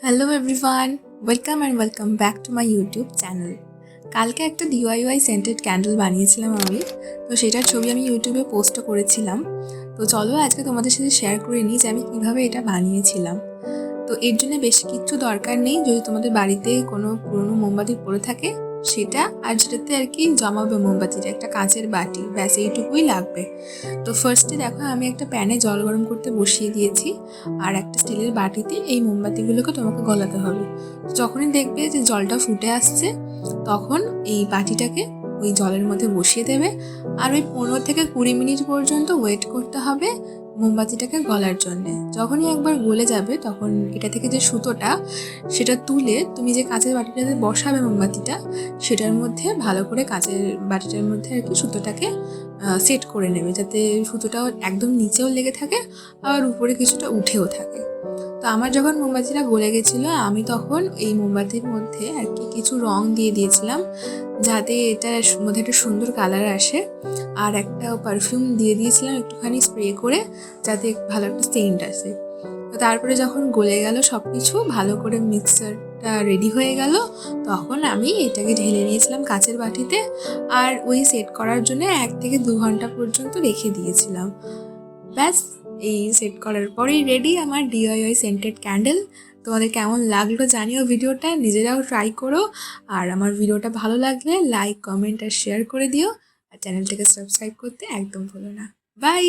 Hello everyone, welcome back to my YouTube channel. কালকে একটা DIY scented candle বানিয়েছিলাম আমি, তো সেটার ছবি আমি ইউটিউবে পোস্টও করেছিলাম। তো চলো আজকে তোমাদের সাথে শেয়ার করে নিই যে আমি কীভাবে এটা বানিয়েছিলাম। তো এর জন্য বেশি কিচ্ছু দরকার নেই। যদি তোমাদের বাড়িতে কোনো পুরনো মোমবাতি পড়ে থাকে সেটা, আর যেটাতে আর কি জমাবে মোমবাতিটা, একটা কাঁচের বাটি, ব্যাস এইটুকুই লাগবে। তো ফার্স্টে দেখো আমি একটা প্যানে জল গরম করতে বসিয়ে দিয়েছি, আর একটা স্টিলের বাটিতে এই মোমবাতিগুলোকে তোমাকে গলাতে হবে। যখনই দেখবে যে জলটা ফুটে আসছে তখন এই বাটিটাকে ওই জলের মধ্যে বসিয়ে দেবে, আর ওই 15 থেকে 20 মিনিট পর্যন্ত ওয়েট করতে হবে মোমবাতিটাকে গলার জন্যে। যখনই একবার গলে যাবে তখন এটা থেকে যে সুতোটা সেটা তুলে তুমি যে কাঁচের বাটিটাতে বসাবে মোমবাতিটা, সেটার মধ্যে ভালো করে কাঁচের বাটিটার মধ্যে আর কি সুতোটাকে সেট করে নেবে, যাতে সুতোটাও একদম নিচেও লেগে থাকে আর উপরে কিছুটা উঠেও থাকে। তো আমার যখন মোমবাতিটা গলে গেছিলো আমি তখন এই মোমবাতির মধ্যে আর কি কিছু রং দিয়ে দিয়েছিলাম, যাতে এটার মধ্যে একটা সুন্দর কালার আসে, আর একটা পারফিউম দিয়ে দিয়েছিলাম একটুখানি স্প্রে করে, যাতে ভালো একটা সেন্ট আসে। তো তারপরে যখন গলে গেল সব কিছু ভালো করে, মিক্সারটা রেডি হয়ে গেল, তখন আমি এটাকে ঢেলে নিয়েছিলাম কাঁচের বাটিতে, আর ওই সেট করার জন্য 1 থেকে 2 ঘন্টা পর্যন্ত রেখে দিয়েছিলাম। ব্যাস, এই সেট করার পরেই রেডি আমার ডিআইওয়াই সেন্টেড ক্যান্ডেল। তোমাদের কেমন লাগলো জানিও ভিডিওটা, নিজেরাও ট্রাই করো। আর আমার ভিডিওটা ভালো লাগলে লাইক, কমেন্ট আর শেয়ার করে দিও, আর চ্যানেলটাকে সাবস্ক্রাইব করতে একদম ভুলো না। বাই।